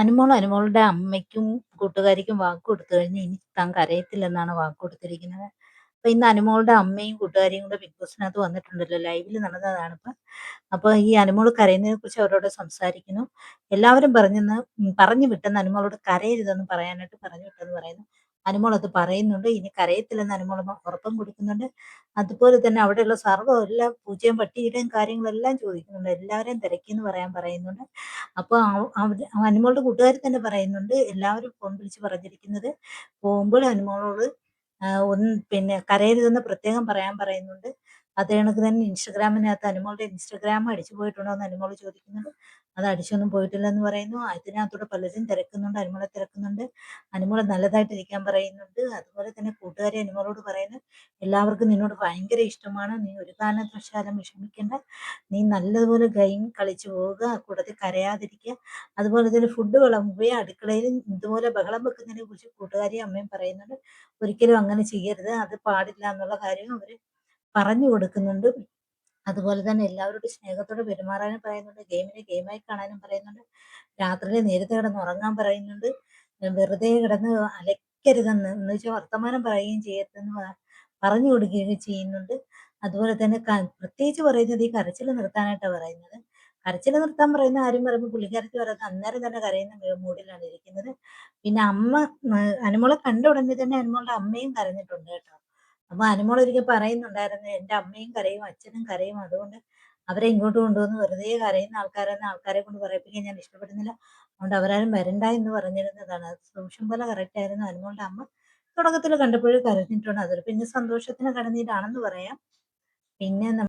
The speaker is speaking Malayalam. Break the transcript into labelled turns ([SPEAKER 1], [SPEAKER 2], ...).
[SPEAKER 1] അനുമോളുടെ അമ്മയ്ക്കും കൂട്ടുകാരിക്കും വാക്ക് കൊടുത്തു കഴിഞ്ഞ് ഇനി താൻ കരയത്തില്ലെന്നാണ് വാക്ക് കൊടുത്തിരിക്കുന്നത്. അപ്പൊ ഇന്ന് അനുമോളുടെ അമ്മയും കൂട്ടുകാരിയും കൂടെ ബിഗ് ബോസിനകത്ത് വന്നിട്ടുണ്ടല്ലോ. ലൈവില് നടന്നതാണിപ്പം. അപ്പൊ ഈ അനുമോള് കരയുന്നതിനെക്കുറിച്ച് അവരോട് സംസാരിക്കുന്നു. എല്ലാവരും പറഞ്ഞു വിട്ടെന്ന് അനുമോളോട് കരയരുതെന്ന് പറയാനായിട്ട് പറഞ്ഞു വിട്ടെന്ന് പറയുന്നു. അനുമോൾ അത് പറയുന്നുണ്ട്. ഇനി കരയത്തില്ലെന്ന് അനുമോൾ ഉറപ്പും കൊടുക്കുന്നുണ്ട്. അതുപോലെ തന്നെ അവിടെയുള്ള സർവ്വം എല്ലാം പൂച്ചയും പട്ടിയുടെയും കാര്യങ്ങളെല്ലാം ചോദിക്കുന്നുണ്ട്. എല്ലാവരെയും തിരക്കിയെന്ന് പറയാൻ പറയുന്നുണ്ട്. അപ്പൊ അനുമോളുടെ കൂട്ടുകാരി തന്നെ പറയുന്നുണ്ട്, എല്ലാവരും ഫോൺ വിളിച്ച് പറഞ്ഞിരിക്കുന്നത് പോകുമ്പോൾ അനുമോളോട് പിന്നെ കരയരുതെന്ന് പ്രത്യേകം പറയാൻ പറയുന്നുണ്ട്. അത് കണക്ക് തന്നെ ഇൻസ്റ്റഗ്രാമിനകത്ത് അനുമോളുടെ ഇൻസ്റ്റഗ്രാം അടിച്ചു പോയിട്ടുണ്ടോ എന്ന് അനുമോൾ ചോദിക്കുന്നുണ്ട്. അത് അടിച്ചൊന്നും പോയിട്ടില്ലെന്ന് പറയുന്നു. അതിനകത്തൂടെ പലരും തിരക്കുന്നുണ്ട്, അനുമോളെ തിരക്കുന്നുണ്ട്. അനുമോളെ നല്ലതായിട്ടിരിക്കാൻ പറയുന്നുണ്ട്. അതുപോലെ തന്നെ കൂട്ടുകാരി അനുമോളോട് പറയുന്നു, എല്ലാവർക്കും നിന്നോട് ഭയങ്കര ഇഷ്ടമാണ്, നീ ഒരു കാരണവശാലും വിഷമിക്കേണ്ട, നീ നല്ലതുപോലെ ഗെയിം കളിച്ചു പോവുക, കൂട്ടത്തിൽ കരയാതിരിക്കുക, അതുപോലെ തന്നെ ഫുഡ് വിളമ്പുകയും അടുക്കളയിൽ ഇതുപോലെ ബഹളം വെക്കുന്നതിനെ കുറിച്ച് കൂട്ടുകാരിയും അമ്മയും പറയുന്നുണ്ട്. ഒരിക്കലും അങ്ങനെ ചെയ്യരുത്, അത് പാടില്ല എന്നുള്ള കാര്യം അവർ പറഞ്ഞു കൊടുക്കുന്നുണ്ട്. അതുപോലെ തന്നെ എല്ലാവരോടും സ്നേഹത്തോടെ പെരുമാറാനും പറയുന്നുണ്ട്. ഗെയിമിനെ ഗെയിമായി കാണാനും പറയുന്നുണ്ട്. രാത്രിയിൽ നേരത്തെ കിടന്ന് ഉറങ്ങാൻ പറയുന്നുണ്ട്. വെറുതെ കിടന്ന് അലയ്ക്കരുതെന്ന്, എന്ന് വെച്ചാൽ വർത്തമാനം പറയുകയും ചെയ്യരുതെന്ന് പറഞ്ഞു കൊടുക്കുകയൊക്കെ ചെയ്യുന്നുണ്ട്. അതുപോലെ തന്നെ പ്രത്യേകിച്ച് പറയുന്നത് ഈ കരച്ചിൽ നിർത്താനായിട്ടാണ് പറയുന്നത്. കരച്ചിൽ നിർത്താൻ പറയുന്ന കാര്യം പറയുമ്പോൾ പുള്ളിക്കാരത്തി പറയുന്നത് അന്നേരം തന്നെ കരയുന്ന മൂഡിലാണ് ഇരിക്കുന്നത്. പിന്നെ അമ്മ അനുമോളെ കണ്ട ഉടനെ തന്നെ അനുമോളുടെ അമ്മയും കരഞ്ഞിട്ടുണ്ട് കേട്ടോ. അപ്പൊ അനുമോൾ ഒരിക്കൽ പറയുന്നുണ്ടായിരുന്നു, എന്റെ അമ്മയും കരയും അച്ഛനും കരയും, അതുകൊണ്ട് അവരെ ഇങ്ങോട്ട് കൊണ്ടുവന്ന് വെറുതെ കരയുന്ന ആൾക്കാരെ കൊണ്ട് പറയിപ്പിക്കാൻ ഞാൻ ഇഷ്ടപ്പെടുന്നില്ല, അതുകൊണ്ട് അവരാരും വരണ്ട എന്ന് പറഞ്ഞിരുന്നതാണ്. അത് സൂക്ഷ്മം പോലെ കറക്റ്റ് ആയിരുന്നു. അനുമോളുടെ അമ്മ തുടക്കത്തിൽ കണ്ടപ്പോഴും കരഞ്ഞിട്ടുണ്ട്. അതൊരു പിന്നെ സന്തോഷത്തിന് കടന്നീരാണെന്ന് പറയാം. പിന്നെ